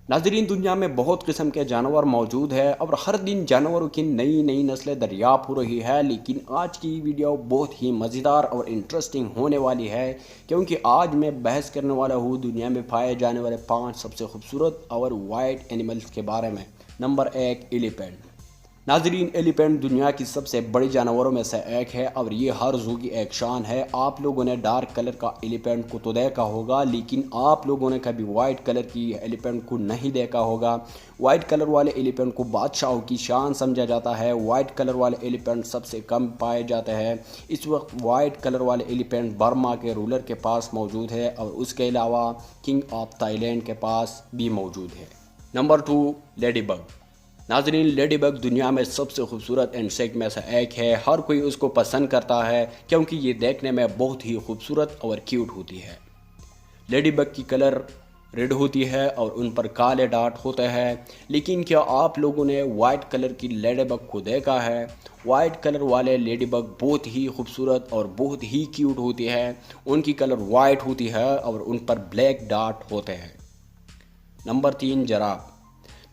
नाजरीन, दुनिया में बहुत किस्म के जानवर मौजूद है और हर दिन जानवरों की नई नई नस्लें दरियाफ्त हो रही है। लेकिन आज की वीडियो बहुत ही मज़ेदार और इंटरेस्टिंग होने वाली है, क्योंकि आज मैं बहस करने वाला हूँ दुनिया में पाए जाने वाले 5 सबसे खूबसूरत और वाइल्ड एनिमल्स के बारे में। Number 1, elephant. नाजरीन, एलिफेंट दुनिया की सबसे बड़ी जानवरों में से एक है और ये हर ज़ू की एक शान है। आप लोगों ने डार्क कलर का एलिफेंट को तो देखा होगा, लेकिन आप लोगों ने कभी वाइट कलर की एलिफेंट को नहीं देखा होगा। वाइट कलर वाले एलिफेंट को बादशाहों की शान समझा जाता है। वाइट कलर वाले एलिफेंट सबसे कम पाए जाते हैं। इस वक्त वाइट कलर वाले एलिफेंट बर्मा के रूलर के पास मौजूद है और उसके अलावा किंग ऑफ थाईलैंड के पास भी मौजूद है। Number 2, lady bug. नाजरीन, लेडी बग दुनिया में सबसे खूबसूरत इंसेक्ट में से एक है। हर कोई उसको पसंद करता है क्योंकि ये देखने में बहुत ही खूबसूरत और क्यूट होती है। लेडी बग की कलर रेड होती है और उन पर काले डाट होते हैं। लेकिन क्या आप लोगों ने वाइट कलर की लेडी बग को देखा है? वाइट कलर वाले लेडी बग बहुत ही खूबसूरत और बहुत ही क्यूट होती है। उनकी कलर वाइट होती है और उन पर ब्लैक डाट होते हैं। Number 3, giraffe.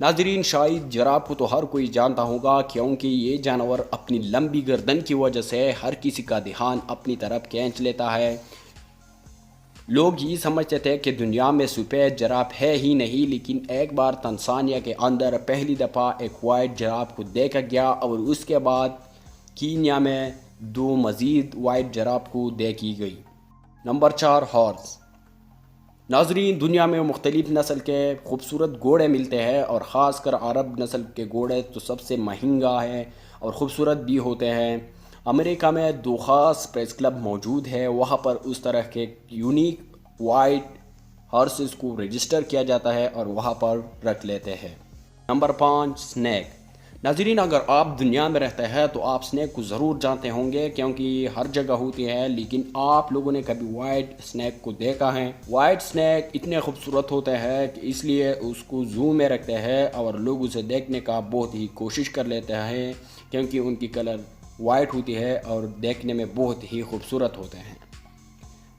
नाजरीन, शायद जिराफ को तो हर कोई जानता होगा, क्योंकि ये जानवर अपनी लंबी गर्दन की वजह से हर किसी का ध्यान अपनी तरफ खींच लेता है। लोग ये समझते थे कि दुनिया में सफ़ेद जिराफ है ही नहीं, लेकिन एक बार तंजानिया के अंदर पहली दफ़ा एक वाइट जिराफ को देखा गया और उसके बाद कीनिया में 2 मज़ीद वाइट जिराफ को देखी गई। Number 4, horse. नाजरीन, दुनिया में मुख्तलिफ़ नस्ल के खूबसूरत घोड़े मिलते हैं और ख़ासकर अरब नस्ल के घोड़े तो सबसे महंगा है और ख़ूबसूरत भी होते हैं। अमेरिका में 2 ख़ास प्रेस क्लब मौजूद है, वहाँ पर उस तरह के यूनिक वाइट हॉर्सेस को रजिस्टर किया जाता है और वहाँ पर रख लेते हैं। Number 5, snack. नाजरीन, अगर आप दुनिया में रहते हैं तो आप स्नैक को ज़रूर जानते होंगे, क्योंकि हर जगह होती है। लेकिन आप लोगों ने कभी वाइट स्नैक को देखा है? वाइट स्नैक इतने खूबसूरत होते हैं कि इसलिए उसको ज़ू में रखते हैं और लोग उसे देखने का बहुत ही कोशिश कर लेते हैं, क्योंकि उनकी कलर वाइट होती है और देखने में बहुत ही खूबसूरत होते हैं।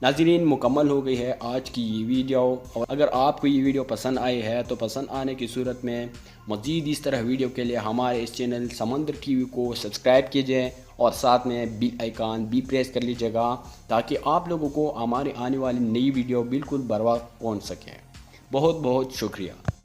नाज़रीन, मुकम्मल हो गई है आज की ये वीडियो, और अगर आपको ये वीडियो पसंद आई है तो पसंद आने की सूरत में मज़ीद इस तरह वीडियो के लिए हमारे इस चैनल समंदर टीवी को सब्सक्राइब कीजिए और साथ में बेल आइकन भी प्रेस कर लीजिएगा, ताकि आप लोगों को हमारी आने वाली नई वीडियो बिल्कुल बर वक्त पहुँच सके। बहुत बहुत शुक्रिया।